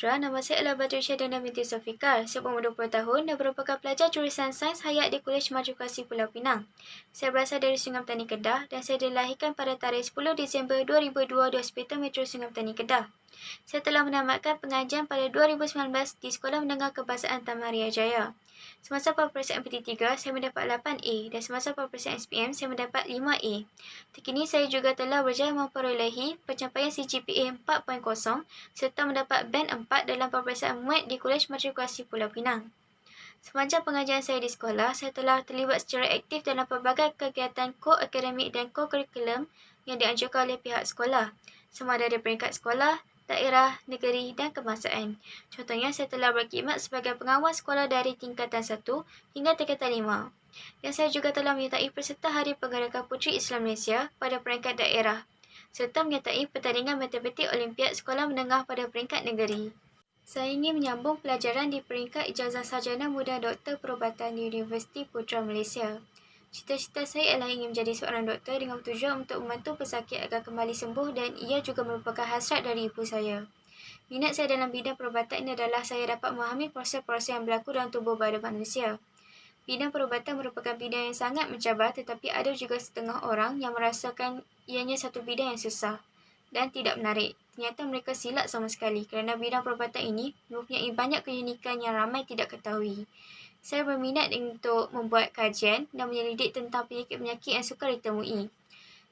sejahtera, nama saya adalah Badrisyah Dana binti Zulfikar. Saya berumur 20 tahun dan merupakan pelajar jurusan Sains Hayat di Kolej Madukasi Pulau Pinang. Saya berasal dari Sungai Petani Kedah dan saya dilahirkan pada tarikh 10 Disember 2002 di Hospital Metro Sungai Petani Kedah. Saya telah menamatkan pengajian pada 2019 di Sekolah Menengah Kebahasaan Taman Ria Jaya. Semasa peperiksaan PT3, saya mendapat 8A dan semasa peperiksaan SPM, saya mendapat 5A. Terkini, saya juga telah berjaya memperolehi pencapaian CGPA 4.0 serta mendapat band 4 dalam peperiksaan MUAT di Kolej Matrikulasi Pulau Pinang. Sepanjang pengajian saya di sekolah, saya telah terlibat secara aktif dalam pelbagai kegiatan ko-akademik dan ko-kurikulum yang dianjurkan oleh pihak sekolah, sama ada dari peringkat sekolah, daerah, negeri dan kebangsaan. Contohnya, saya telah berkhidmat sebagai pengawas sekolah dari tingkatan 1 hingga tingkatan 5. Dan saya juga telah menyertai peserta Hari Pergerakan Puteri Islam Malaysia pada peringkat daerah, serta menyertai pertandingan matematik Olimpiad Sekolah Menengah pada peringkat negeri. Saya ingin menyambung pelajaran di peringkat ijazah sarjana muda doktor perubatan di Universiti Putra Malaysia. Cita-cita saya adalah ingin menjadi seorang doktor dengan tujuan untuk membantu pesakit agar kembali sembuh dan ia juga merupakan hasrat dari ibu saya. Minat saya dalam bidang perubatan ini adalah saya dapat memahami proses-proses yang berlaku dalam tubuh badan manusia. Bidang perubatan merupakan bidang yang sangat mencabar tetapi ada juga setengah orang yang merasakan ianya satu bidang yang susah dan tidak menarik. Ternyata mereka silap sama sekali kerana bidang perubatan ini mempunyai banyak keunikan yang ramai tidak ketahui. Saya berminat untuk membuat kajian dan menyelidik tentang penyakit-penyakit yang sukar ditemui.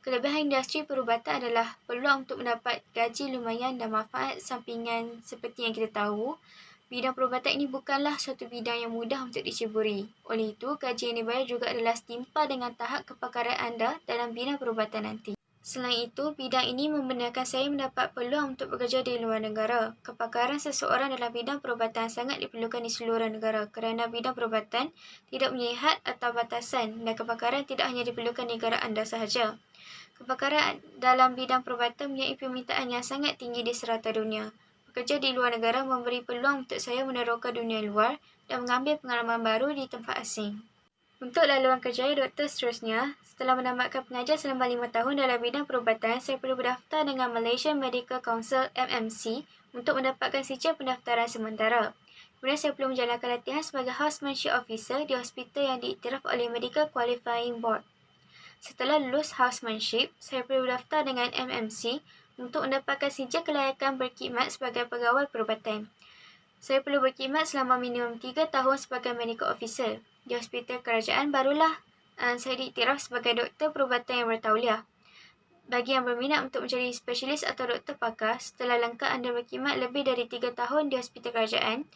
Kelebihan industri perubatan adalah peluang untuk mendapat gaji lumayan dan manfaat sampingan seperti yang kita tahu. Bidang perubatan ini bukanlah suatu bidang yang mudah untuk diceburi. Oleh itu, gaji yang dibayar juga adalah setimpal dengan tahap kepakaran anda dalam bidang perubatan nanti. Selain itu, bidang ini membenarkan saya mendapat peluang untuk bekerja di luar negara. Kepakaran seseorang dalam bidang perubatan sangat diperlukan di seluruh negara kerana bidang perubatan tidak mempunyai had atau batasan dan kepakaran tidak hanya diperlukan di negara anda sahaja. Kepakaran dalam bidang perubatan mempunyai permintaan yang sangat tinggi di serata dunia. Bekerja di luar negara memberi peluang untuk saya meneroka dunia luar dan mengambil pengalaman baru di tempat asing. Untuk laluan kerjaya doktor seterusnya, setelah menamatkan pengajian selama 5 tahun dalam bidang perubatan, saya perlu berdaftar dengan Malaysian Medical Council MMC untuk mendapatkan sijil pendaftaran sementara. Kemudian saya perlu menjalankan latihan sebagai Housemanship Officer di hospital yang diiktiraf oleh Medical Qualifying Board. Setelah lulus Housemanship, saya perlu berdaftar dengan MMC untuk mendapatkan sijil kelayakan berkhidmat sebagai pegawai perubatan. Saya perlu berkhidmat selama minimum 3 tahun sebagai Medical Officer. Di hospital kerajaan barulah saya diiktiraf sebagai doktor perubatan yang bertauliah. Bagi yang berminat untuk menjadi spesialis atau doktor pakar, setelah lengkap anda berkhidmat lebih dari 3 tahun di hospital kerajaan,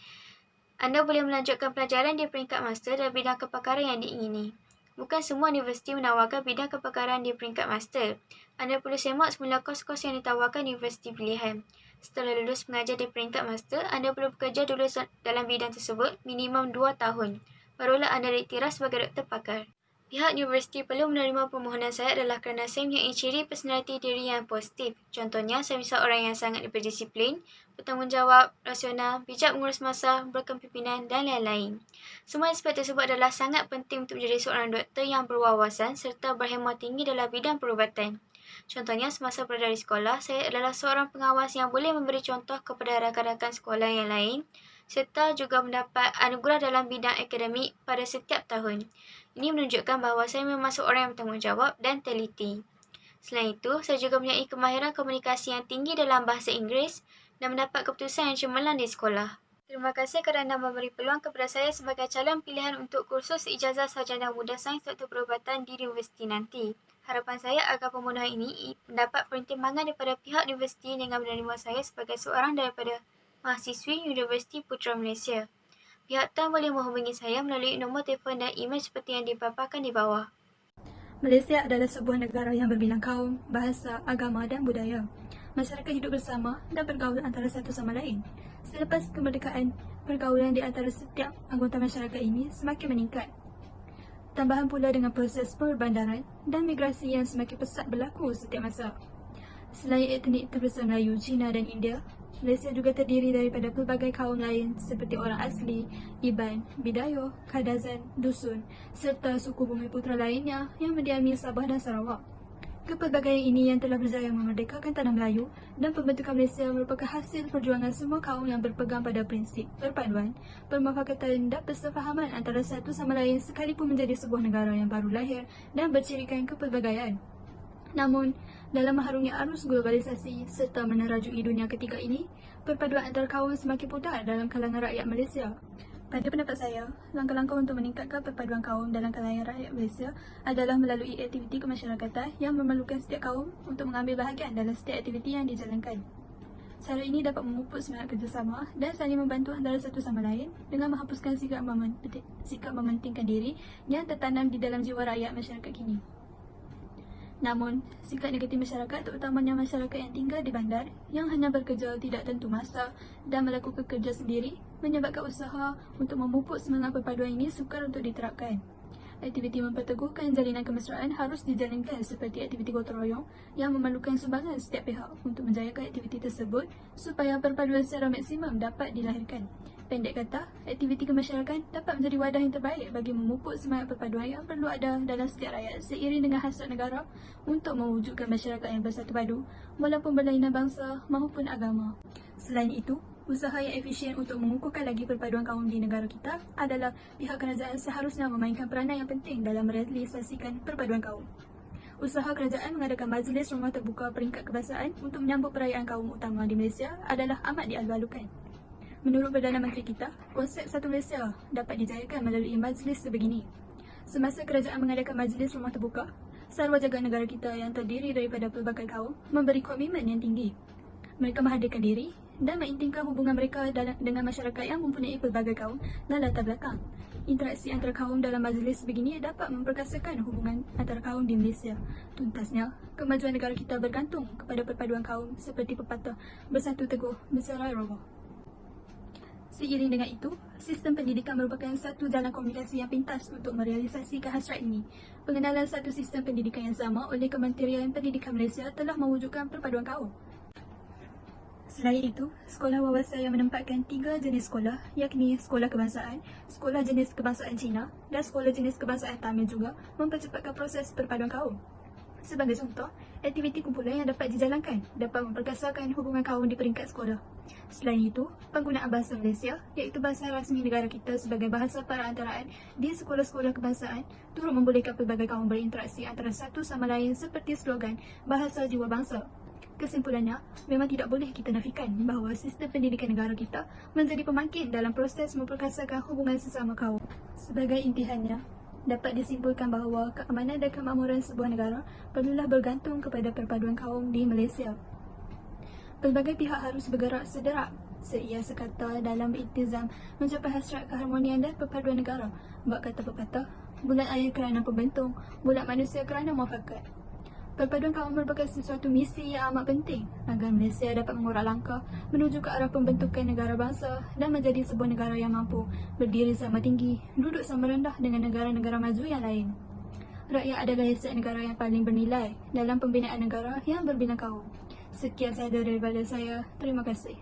anda boleh melanjutkan pelajaran di peringkat master dalam bidang kepakaran yang diingini. Bukan semua universiti menawarkan bidang kepakaran di peringkat master. Anda perlu semak semula kos-kos yang ditawarkan universiti pilihan. Setelah lulus mengajar di peringkat master, anda perlu bekerja dulu dalam bidang tersebut minimum 2 tahun. Barulah anda diiktiraf sebagai doktor pakar. Pihak universiti perlu menerima permohonan saya adalah kerana saya mempunyai ciri personaliti diri yang positif. Contohnya, saya misal orang yang sangat berdisiplin, bertanggungjawab, rasional, bijak mengurus masa, berkepimpinan dan lain-lain. Semua aspek tersebut adalah sangat penting untuk menjadi seorang doktor yang berwawasan serta berhemah tinggi dalam bidang perubatan. Contohnya, semasa berada di sekolah, saya adalah seorang pengawas yang boleh memberi contoh kepada rakan-rakan sekolah yang lain serta juga mendapat anugerah dalam bidang akademik pada setiap tahun. Ini menunjukkan bahawa saya memang seorang yang bertanggungjawab dan teliti. Selain itu, saya juga mempunyai kemahiran komunikasi yang tinggi dalam bahasa Inggeris dan mendapat keputusan yang cemerlang di sekolah. Terima kasih kerana memberi peluang kepada saya sebagai calon pilihan untuk kursus ijazah sarjana muda sains doktor perubatan di universiti nanti. Harapan saya agar pemenuhan ini mendapat pertimbangan daripada pihak universiti dengan menerima saya sebagai seorang daripada mahasiswi Universiti Putra Malaysia. Pihak TAN boleh menghubungi saya melalui nombor telefon dan email seperti yang dipaparkan di bawah. Malaysia adalah sebuah negara yang berbilang kaum, bahasa, agama dan budaya. Masyarakat hidup bersama dan bergaul antara satu sama lain. Selepas kemerdekaan, pergaulan di antara setiap anggota masyarakat ini semakin meningkat. Tambahan pula dengan proses perbandaran dan migrasi yang semakin pesat berlaku setiap masa. Selain etnik terbesar Melayu, Cina dan India, Malaysia juga terdiri daripada pelbagai kaum lain seperti orang asli, Iban, Bidayo, Kadazan, Dusun serta suku Bumi Putera lainnya yang mendiami Sabah dan Sarawak. Kepelbagaian ini yang telah berjaya memerdekakan tanah Melayu dan pembentukan Malaysia merupakan hasil perjuangan semua kaum yang berpegang pada prinsip perpaduan, permufakatan dan persefahaman antara satu sama lain sekalipun menjadi sebuah negara yang baru lahir dan bercirikan kepelbagaian. Namun, dalam mengharungi arus globalisasi serta menerajui dunia ketiga ini, perpaduan antar kaum semakin pudar dalam kalangan rakyat Malaysia. Pada pendapat saya, langkah-langkah untuk meningkatkan perpaduan kaum dalam kalangan rakyat Malaysia adalah melalui aktiviti kemasyarakatan yang memerlukan setiap kaum untuk mengambil bahagian dalam setiap aktiviti yang dijalankan. Cara ini dapat memupuk semangat kerjasama dan saling membantu antara satu sama lain dengan menghapuskan sikap mementingkan diri yang tertanam di dalam jiwa rakyat masyarakat kini. Namun, sikap negatif masyarakat, terutamanya masyarakat yang tinggal di bandar yang hanya bekerja tidak tentu masa dan melakukan kerja sendiri, menyebabkan usaha untuk memupuk semangat perpaduan ini sukar untuk diterapkan. Aktiviti memperteguhkan jalinan kemesraan harus dijalankan seperti aktiviti gotong royong yang memerlukan sumbangan setiap pihak untuk menjayakan aktiviti tersebut supaya perpaduan secara maksimum dapat dilahirkan. Pendek kata, aktiviti kemasyarakatan dapat menjadi wadah yang terbaik bagi memupuk semangat perpaduan yang perlu ada dalam setiap rakyat seiring dengan hasrat negara untuk mewujudkan masyarakat yang bersatu padu walaupun berlainan bangsa maupun agama. Selain itu, usaha yang efisien untuk mengukuhkan lagi perpaduan kaum di negara kita adalah pihak kerajaan seharusnya memainkan peranan yang penting dalam merealisasikan perpaduan kaum. Usaha kerajaan mengadakan majlis rumah terbuka peringkat kebangsaan untuk menyambut perayaan kaum utama di Malaysia adalah amat dialu-alukan. Menurut Perdana Menteri kita, konsep Satu Malaysia dapat dijayakan melalui majlis sebegini. Semasa kerajaan mengadakan majlis rumah terbuka, sarwa jagat negara kita yang terdiri daripada pelbagai kaum memberi komitmen yang tinggi. Mereka menghadirkan diri dan mengintimkan hubungan mereka dengan masyarakat yang mempunyai pelbagai kaum dan latar belakang. Interaksi antara kaum dalam majlis sebegini dapat memperkasakan hubungan antara kaum di Malaysia. Tuntasnya, kemajuan negara kita bergantung kepada perpaduan kaum seperti pepatah bersatu teguh, bercerai roboh. Seiring dengan itu, sistem pendidikan merupakan satu jalan komunikasi yang pintas untuk merealisasikan hasrat ini. Pengenalan satu sistem pendidikan yang sama oleh Kementerian Pendidikan Malaysia telah mewujudkan perpaduan kaum. Selain itu, sekolah wawasan yang menempatkan 3 jenis sekolah, yakni sekolah kebangsaan, sekolah jenis kebangsaan Cina dan sekolah jenis kebangsaan Tamil juga mempercepatkan proses perpaduan kaum. Sebagai contoh, aktiviti kumpulan yang dapat dijalankan dapat memperkasakan hubungan kaum di peringkat sekolah. Selain itu, penggunaan bahasa Malaysia, iaitu bahasa rasmi negara kita sebagai bahasa perantaraan di sekolah-sekolah kebangsaan, turut membolehkan pelbagai kaum berinteraksi antara satu sama lain seperti slogan Bahasa Jiwa Bangsa. Kesimpulannya, memang tidak boleh kita nafikan bahawa sistem pendidikan negara kita menjadi pemangkin dalam proses memperkasakan hubungan sesama kaum. Sebagai intihannya, dapat disimpulkan bahawa keamanan dan kemakmuran sebuah negara perlulah bergantung kepada perpaduan kaum di Malaysia. Pelbagai pihak harus bergerak sederak seia sekata dalam iktizam mencapai hasrat keharmonian dan perpaduan negara. Bak kata pepatah, bulat air kerana pembentung, bulat manusia kerana muafakat. Perpaduan kaum merupakan sesuatu misi yang amat penting agar Malaysia dapat mengorak langkah menuju ke arah pembentukan negara bangsa dan menjadi sebuah negara yang mampu berdiri sama tinggi, duduk sama rendah dengan negara-negara maju yang lain. Rakyat adalah aset negara yang paling bernilai dalam pembinaan negara yang berbina kaum. Sekian sahaja daripada saya. Terima kasih.